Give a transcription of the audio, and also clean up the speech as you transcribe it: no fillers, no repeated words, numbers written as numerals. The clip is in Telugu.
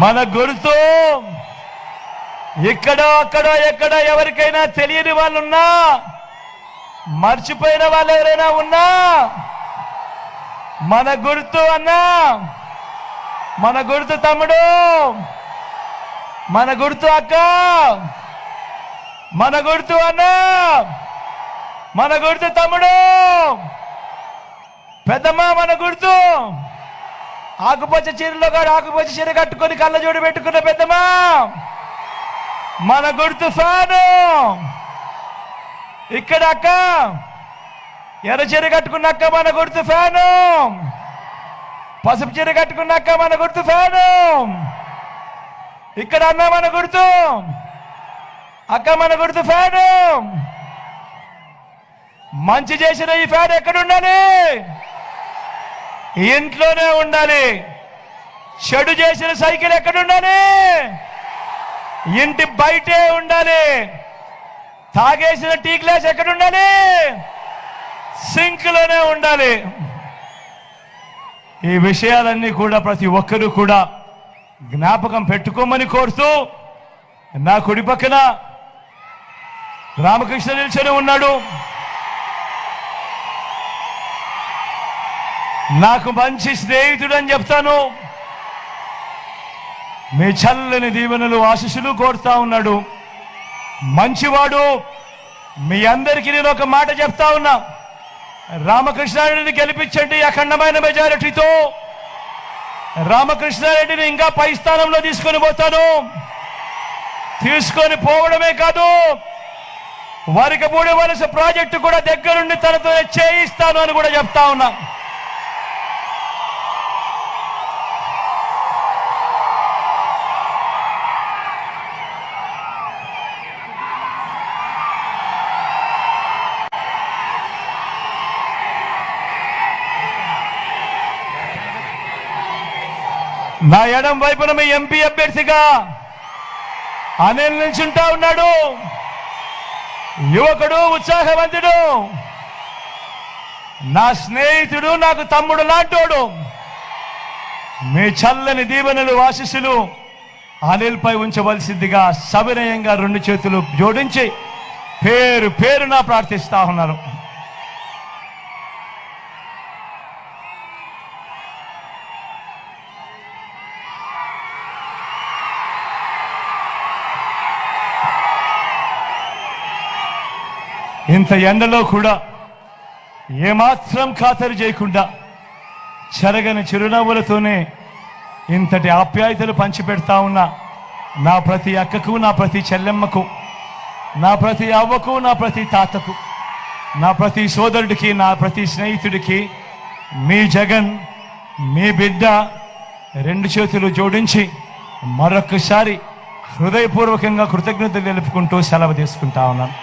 మన గుర్తు ఇక్కడో అక్కడో ఎక్కడో ఎవరికైనా తెలియని వాళ్ళు ఉన్నా, మర్చిపోయిన వాళ్ళు ఎవరైనా ఉన్నా, మన గుర్తు అన్నా, మన గుర్తు తమ్ముడు, మన గుర్తు అక్క, మన గుర్తు అన్నా, మన గుర్తు తమ్ముడు, పెద్దమ్మ మన గుర్తు ఆకుపచ్చ చీరలో కాదు, ఆకుపచ్చ చీర కట్టుకొని కళ్ళజోడు పెట్టుకున్న పెద్దమ్మ మన గుర్తు ఫ్యాను. ఇక్కడ అక్క ఎర్ర చీర కట్టుకున్న అక్క మన గుర్తు ఫ్యాను, పసుపు చీర కట్టుకున్న అక్క మన గుర్తు ఫ్యాను. ఇక్కడ అన్న మన గుర్తు అక్క మన గుర్తు ఫ్యాను. మంచి చేసిన ఈ ఫ్యాన్ ఎక్కడ ఉండాలి? ఇంట్లోనే ఉండాలి. చెడు చేసిన సైకిల్ ఎక్కడ ఉండాలి? ఇంటి బయటే ఉండాలి. తాగేసిన టీ గ్లాస్ ఎక్కడ ఉండాలి? సింక్ లోనే ఉండాలి. ఈ విషయాలన్నీ కూడా ప్రతి ఒక్కరూ కూడా జ్ఞాపకం పెట్టుకోమని కోరుతూ, నా కుడి పక్కన రామకృష్ణ నిల్చొని ఉన్నాడు. నాకు మంచి స్నేహితుడు అని చెప్తాను. మీ చల్లని దీవెనలు ఆశీస్సులు కోరుతా ఉన్నాడు. మంచివాడు. మీ అందరికీ నేను ఒక మాట చెప్తా ఉన్నా, రామకృష్ణారెడ్డిని గెలిపించండి అఖండమైన మెజారిటీతో. రామకృష్ణారెడ్డిని ఇంకా పై స్థానంలో తీసుకొని పోతాను. తీసుకొని పోవడమే కాదు, వరికపూడి వలస ప్రాజెక్టు కూడా దగ్గరుండి తనతో చేయిస్తాను అని కూడా చెప్తా ఉన్నా. నా ఎడం వైపున మీ ఎంపీ అభ్యర్థిగా అనిల్ నిల్చుంటా ఉన్నాడు. యువకుడు, ఉత్సాహవంతుడు, నా స్నేహితుడు, నాకు తమ్ముడు లాంటోడు. మీ చల్లని దీవెనలు ఆశీస్సులు అనిల్ పై ఉంచవలసిందిగా సవినయంగా రెండు చేతులు జోడించి పేరు పేరున ప్రార్థిస్తా ఉన్నారు. ఇంత ఎండలో కూడా ఏమాత్రం ఖాతరు చేయకుండా చెరగని చిరునవ్వులతోనే ఇంతటి ఆప్యాయతలు పంచిపెడతా ఉన్నా నా ప్రతి అక్కకు, నా ప్రతి చెల్లెమ్మకు, నా ప్రతి అవ్వకు, నా ప్రతి తాతకు, నా ప్రతి సోదరుడికి, నా ప్రతి స్నేహితుడికి మీ జగన్, మీ బిడ్డ రెండు చేతులు జోడించి మరొకసారి హృదయపూర్వకంగా కృతజ్ఞతలు తెలుపుకుంటూ సెలవు తీసుకుంటా ఉన్నాను.